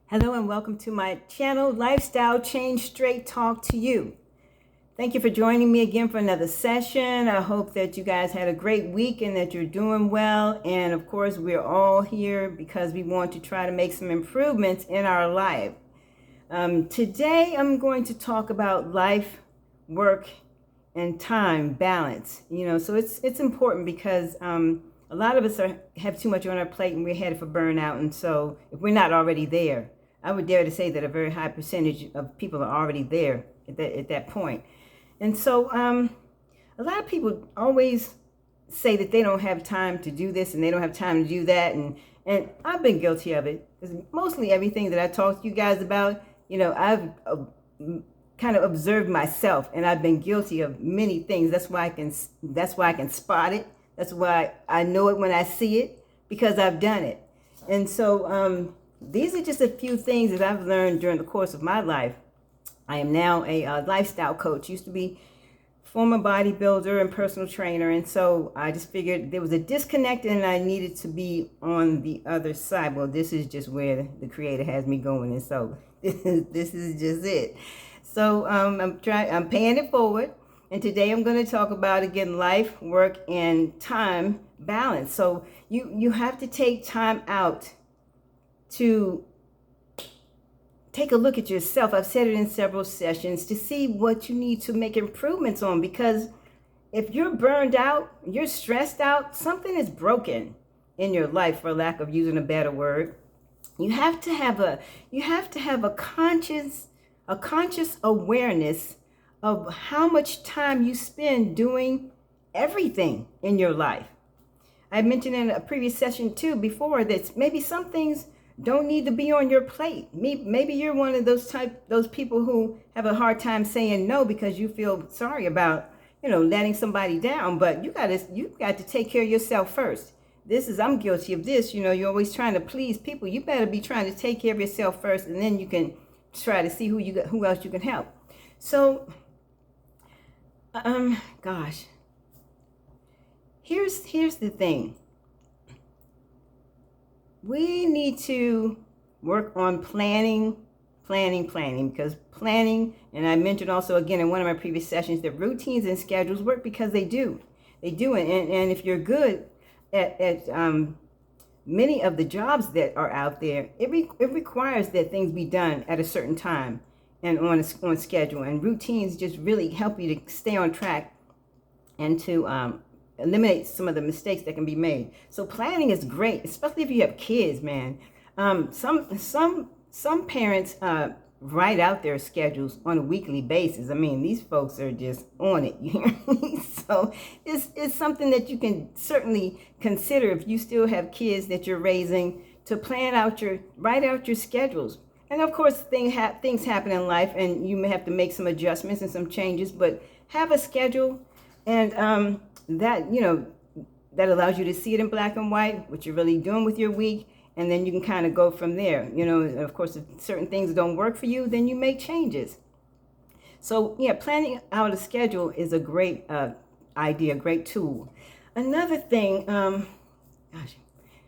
Hello and welcome to my channel, Lifestyle Change Straight Talk to You. Thank you for joining me again for another session. I hope that you guys had a great week and that you're doing well. And of course, we're all here because we want to try to make some improvements in our life. Today, I'm going to talk about life, work, and time balance. So it's important because a lot of us have too much on our plate and we're headed for burnout. And so if we're not already there, I would dare to say that a very high percentage of people are already there at that point. And so a lot of people always say that they don't have time to do this and they don't have time to do that. And I've been guilty of it because mostly everything that I talk to you guys about, I've kind of observed myself and I've been guilty of many things. That's why I can spot it. That's why I know it when I see it, because I've done it. And so these are just a few things that I've learned during the course of my life. I am now a lifestyle coach. Used to be former bodybuilder and personal trainer. And so I just figured there was a disconnect and I needed to be on the other side. Well, this is just where the Creator has me going. And so this is just it. So I'm paying it forward. And today I'm going to talk about, again, life, work, and time balance. So you have to take time out to take a look at yourself. I've said it in several sessions, to see what you need to make improvements on. Because if you're burned out, you're stressed out, something is broken in your life, for lack of using a better word. You have to have a conscious awareness of how much time you spend doing everything in your life. I mentioned in a previous session too before that maybe some things don't need to be on your plate. Maybe you're one of those people who have a hard time saying no because you feel sorry about, letting somebody down. But you got to take care of yourself first. I'm guilty of this. You're always trying to please people. You better be trying to take care of yourself first, and then you can try to see who else you can help. So, here's the thing. We need to work on planning, because planning, and I mentioned also again in one of my previous sessions, that routines and schedules work because they do. And if you're good at many of the jobs that are out there, it requires that things be done at a certain time and on schedule. And routines just really help you to stay on track and to eliminate some of the mistakes that can be made. So planning is great, especially if you have kids, man. Some parents write out their schedules on a weekly basis. I mean, these folks are just on it. You hear me? So it's something that you can certainly consider if you still have kids that you're raising, to write out your schedules. And of course, things happen in life, and you may have to make some adjustments and some changes. But have a schedule, and that allows you to see it in black and white, what you're really doing with your week, and then you can kind of go from there. And of course, if certain things don't work for you, then you make changes. So yeah, planning out a schedule is a great idea, a great tool. Another thing,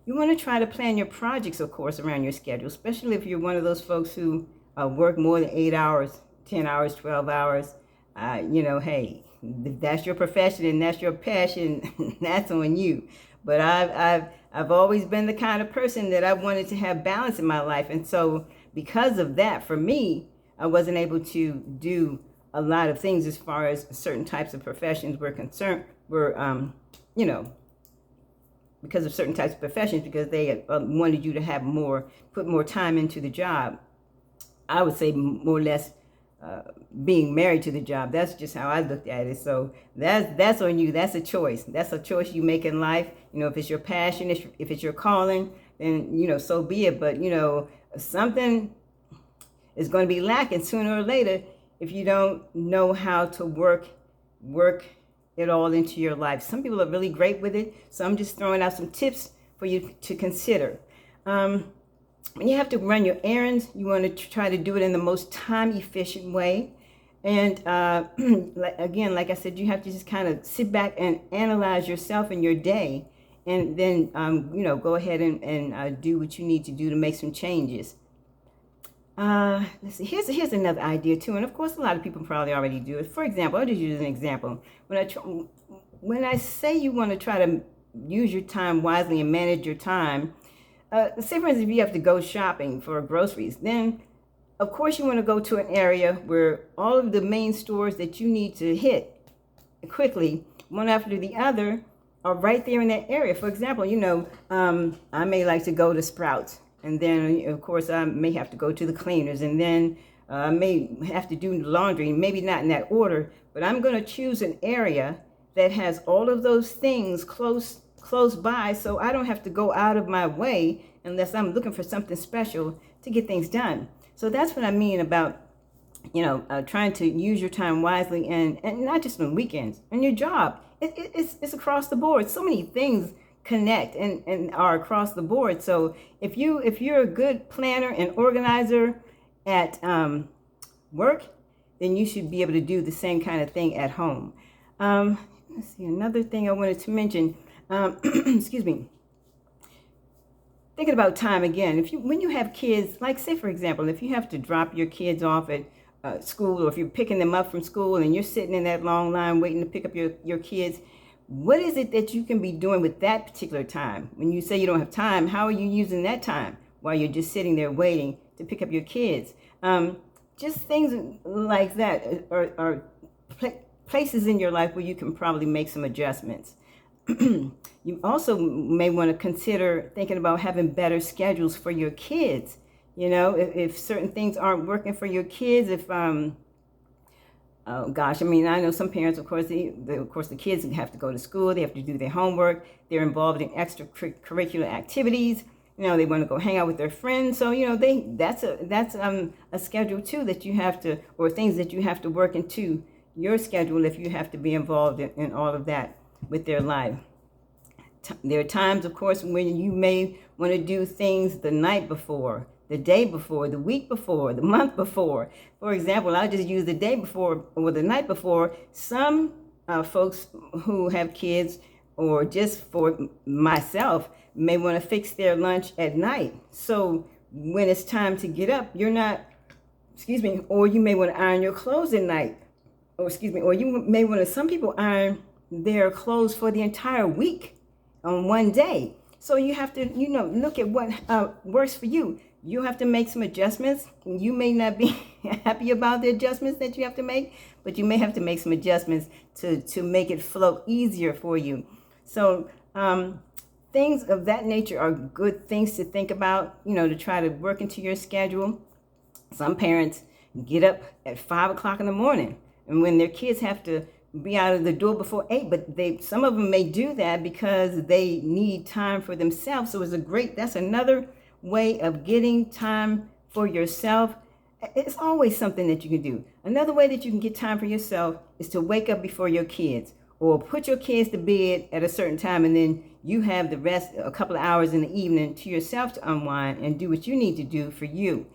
you want to try to plan your projects, of course, around your schedule, especially if you're one of those folks who work more than 8 hours, 10 hours, 12 hours. Hey, if that's your profession and that's your passion, that's on you. But I've always been the kind of person that I wanted to have balance in my life. And so because of that, for me, I wasn't able to do a lot of things as far as certain types of professions were concerned, because of certain types of professions, because they wanted you to put more time into the job. I would say more or less being married to the job. That's just how I looked at it. So that's on you. That's a choice. That's a choice you make in life. If it's your passion, if it's your calling, then, so be it. But, something is going to be lacking sooner or later if you don't know how to work it all into your life. Some people are really great with it. So I'm just throwing out some tips for you to consider. When you have to run your errands, you want to try to do it in the most time-efficient way. And again, like I said, you have to just kind of sit back and analyze yourself and your day, and then, go ahead and do what you need to do to make some changes. Let's see. Here's another idea too, and of course, a lot of people probably already do it. For example, I'll just use an example. When I say you want to try to use your time wisely and manage your time, say for instance, if you have to go shopping for groceries, then of course you want to go to an area where all of the main stores that you need to hit quickly, one after the other, are right there in that area. For example, I may like to go to Sprouts, and then of course I may have to go to the cleaners, and then I may have to do laundry, maybe not in that order, but I'm going to choose an area that has all of those things close by, so I don't have to go out of my way unless I'm looking for something special to get things done. So that's what I mean about trying to use your time wisely, and not just on weekends. On your job, it's across the board. So many things connect and are across the board. So if you're a good planner and organizer at work, then you should be able to do the same kind of thing at home. Let's see, another thing I wanted to mention. Excuse me. Thinking about time again, when you have kids, like say for example, if you have to drop your kids off at school, or if you're picking them up from school and you're sitting in that long line waiting to pick up your kids, what is it that you can be doing with that particular time? When you say you don't have time, how are you using that time while you're just sitting there waiting to pick up your kids? Just things like that are places in your life where you can probably make some adjustments. You also may want to consider thinking about having better schedules for your kids. If certain things aren't working for your kids, oh gosh, I know some parents, of course, the kids have to go to school, they have to do their homework, they're involved in extracurricular activities. They want to go hang out with their friends. So, that's a schedule too that you have to, or things that you have to work into your schedule if you have to be involved in all of that with their life. There are times, of course, when you may want to do things the night before, the day before, the week before, the month before. For example, I'll just use the day before or the night before. Some folks who have kids, or just for myself, may want to fix their lunch at night. So when it's time to get up, or you may want to iron your clothes at night. Or you may want to, some people iron their clothes for the entire week on one day. So you have to, look at what works for you. You have to make some adjustments. You may not be happy about the adjustments that you have to make, but you may have to make some adjustments to make it flow easier for you. So things of that nature are good things to think about, to try to work into your schedule. Some parents get up at 5 o'clock in the morning, and when their kids have to be out of the door before 8, but some of them may do that because they need time for themselves. So that's another way of getting time for yourself. It's always something that you can do. Another way that you can get time for yourself is to wake up before your kids, or put your kids to bed at a certain time, and then you have the rest, a couple of hours in the evening, to yourself to unwind and do what you need to do for you.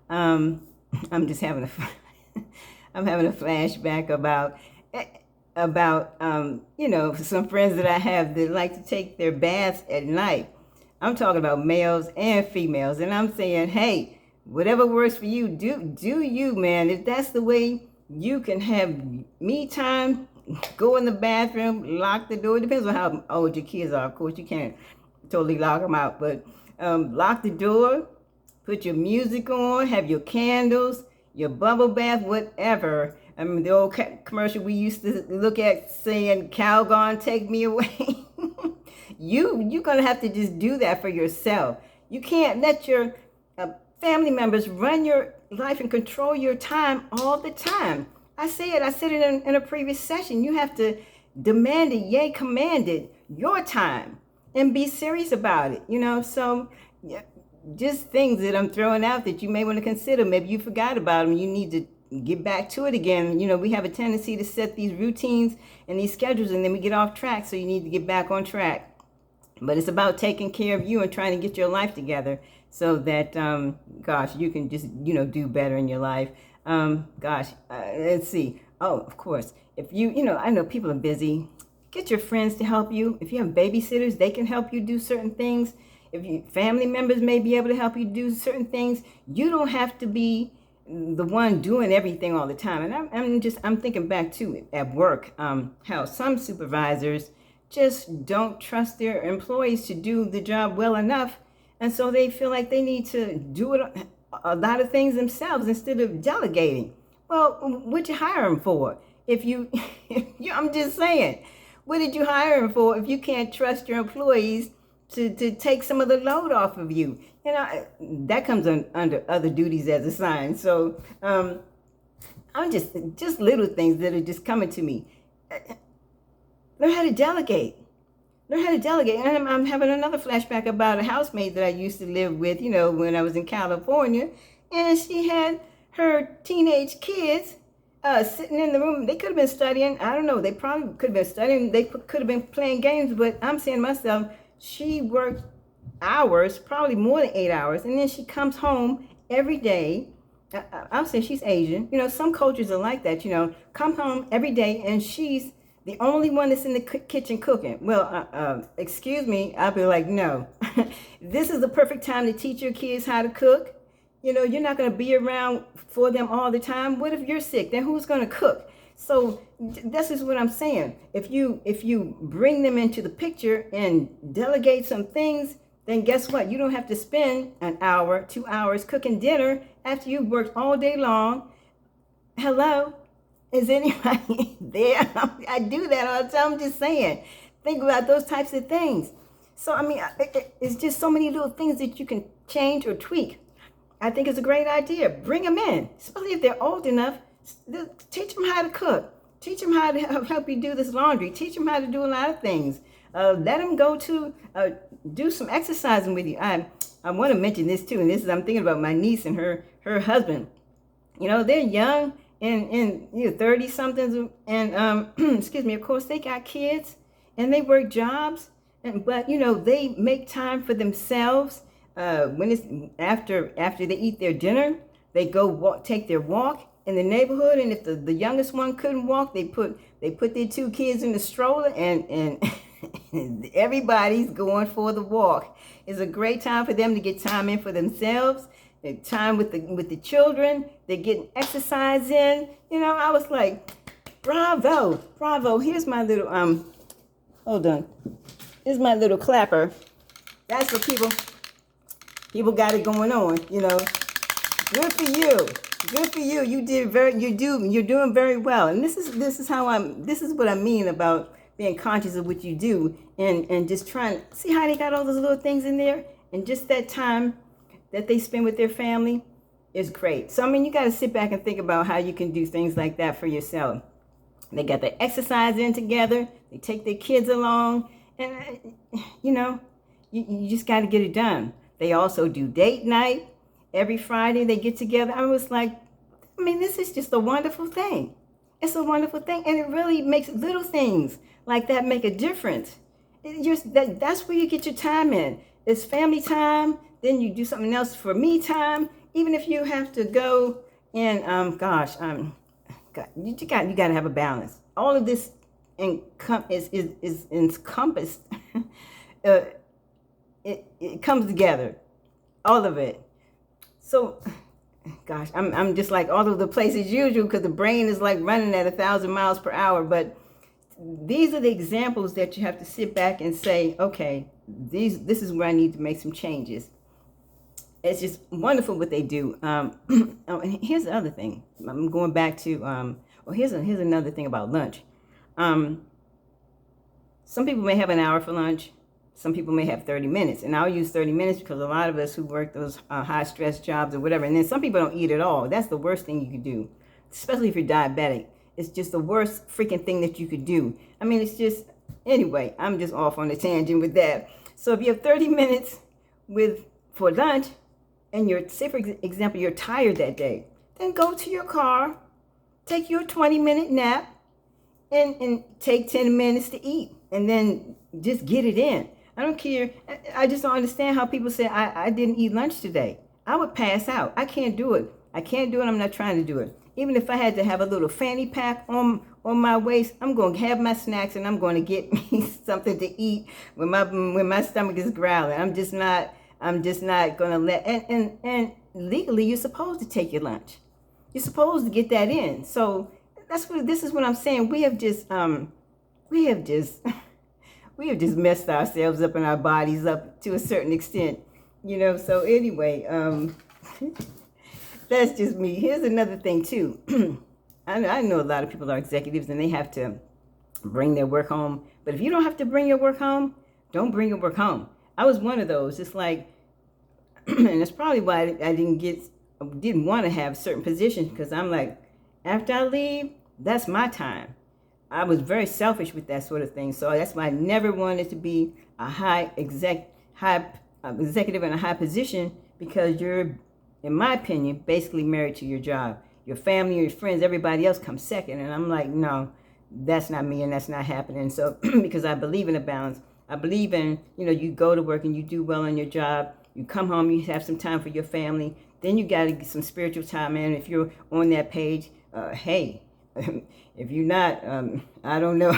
I'm just having I'm having a flashback about some friends that I have that like to take their baths at night. I'm talking about males and females, and I'm saying, hey, whatever works for you, do you, man. If that's the way you can have me time, go in the bathroom, lock the door. It depends on how old your kids are. Of course, you can't totally lock them out, but lock the door, put your music on, have your candles, your bubble bath, whatever. The old commercial we used to look at saying, Calgon, take me away. You're going to have to just do that for yourself. You can't let your family members run your life and control your time all the time. I said it in a previous session. You have to demand it, yea, command it, your time, and be serious about it. So just things that I'm throwing out that you may want to consider. Maybe you forgot about them. You need to get back to it again. We have a tendency to set these routines and these schedules, and then we get off track. So you need to get back on track. But it's about taking care of you and trying to get your life together so that, you can just, do better in your life. Let's see. Oh, of course. If I know people are busy. Get your friends to help you. If you have babysitters, they can help you do certain things. If you family members may be able to help you do certain things, you don't have to be the one doing everything all the time. And I'm thinking back to at work, how some supervisors just don't trust their employees to do the job well enough, and so they feel like they need to do it a lot of things themselves instead of delegating. Well, what you hire them for? If you, I'm just saying, what did you hire them for if you can't trust your employees to take some of the load off of you? You know, that comes under other duties as assigned. So I'm just little things that are just coming to me. Learn how to delegate. Learn how to delegate. And I'm having another flashback about a housemate that I used to live with, you know, when I was in California. And she had her teenage kids sitting in the room. They could have been studying. I don't know. They probably could have been studying. They could have been playing games. But I'm saying to myself, she worked hours, probably more than 8 hours. And then she comes home every day. I'm saying she's Asian. You know, some cultures are like that, you know, come home every day and she's the only one that's in the kitchen cooking. Well, excuse me, I'll be like, no. This is the perfect time to teach your kids how to cook. You know, you're not going to be around for them all the time. What if you're sick? Then who's going to cook? So this is what I'm saying. If you bring them into the picture and delegate some things, then guess what? You don't have to spend an hour, 2 hours cooking dinner after you've worked all day long. Hello? Is anybody there? I do that all the time. I'm just saying. Think about those types of things. So, I mean, it's just so many little things that you can change or tweak. I think it's a great idea. Bring them in, especially if they're old enough. Teach them how to cook. Teach them how to help you do this laundry. Teach them how to do a lot of things. Let them go to do some exercising with you. I want to mention this too, and this is I'm thinking about my niece and her husband. You know, they're young and 30 somethings, and excuse me. Of course, they got kids and they work jobs, but you know they make time for themselves. When it's after they eat their dinner, they go take their walk in the neighborhood, and if the youngest one couldn't walk, they put their 2 kids in the stroller, and everybody's going for the walk. It's a great time for them to get time in for themselves, time with the children. They're getting exercise in. You know, I was like, bravo. Here's my little hold on. Here's my little clapper. That's what people got it going on, you know. Good for you. Good for you. You're doing very well. And this is what I mean about being conscious of what you do and just trying to see how they got all those little things in there, and just that time that they spend with their family is great. So I mean, you got to sit back and think about how you can do things like that for yourself. They got their exercise in together. They take their kids along, and you know, you just got to get it done. They also do date night. Every Friday they get together. I was like, I mean, this is just a wonderful thing. It's a wonderful thing. And it really makes little things like that make a difference. That's where you get your time in. It's family time. Then you do something else for me time. Even if you have to go and, you got to have a balance. All of this is encompassed. It comes together, all of it. So, gosh, I'm just like all over the place as usual because the brain is like running at 1,000 miles per hour. But these are the examples that you have to sit back and say, okay, this is where I need to make some changes. It's just wonderful what they do. Oh, and here's the other thing. I'm going back to, here's another thing about lunch. Some people may have an hour for lunch. Some people may have 30 minutes, and I'll use 30 minutes because a lot of us who work those high-stress jobs or whatever, and then some people don't eat at all. That's the worst thing you could do, especially if you're diabetic. It's just the worst freaking thing that you could do. I mean, it's just, anyway, I'm just off on a tangent with that. So if you have 30 minutes for lunch, and say, for example, you're tired that day, then go to your car, take your 20-minute nap, and take 10 minutes to eat, and then just get it in. I don't care. I just don't understand how people say, I didn't eat lunch today. I would pass out. I can't do it. I'm not trying to do it. Even if I had to have a little fanny pack on my waist, I'm going to have my snacks and I'm going to get me something to eat when my stomach is growling. I'm just not going to let, and legally you're supposed to take your lunch. You're supposed to get that in. So this is what I'm saying. We have just messed ourselves up and our bodies up to a certain extent, So anyway, that's just me. Here's another thing too. I know a lot of people are executives and they have to bring their work home. But if you don't have to bring your work home, don't bring your work home. I was one of those. It's like, and that's probably why I didn't want to have certain positions, because I'm like, after I leave, that's my time. I was very selfish with that sort of thing. So that's why I never wanted to be a high executive in a high position, because you're, in my opinion, basically married to your job. Your family, your friends, everybody else comes second. And I'm like, no, that's not me and that's not happening. So because I believe in a balance. I believe in, you go to work and you do well on your job. You come home, you have some time for your family. Then you got to get some spiritual time in. If you're on that page, hey, if you're not, I don't know.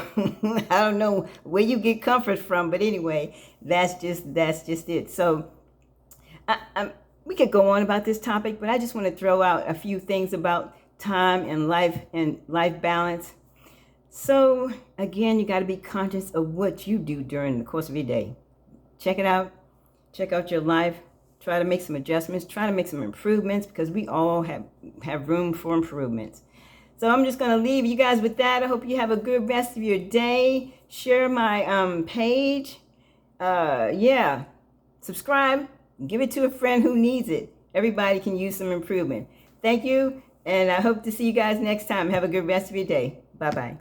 I don't know where you get comfort from. But anyway, that's just it. So we could go on about this topic, but I just want to throw out a few things about time and life balance. So again, you got to be conscious of what you do during the course of your day. Check it out. Check out your life. Try to make some adjustments. Try to make some improvements, because we all have room for improvements. So I'm just going to leave you guys with that. I hope you have a good rest of your day. Share my page. Subscribe. Give it to a friend who needs it. Everybody can use some improvement. Thank you, and I hope to see you guys next time. Have a good rest of your day. Bye-bye.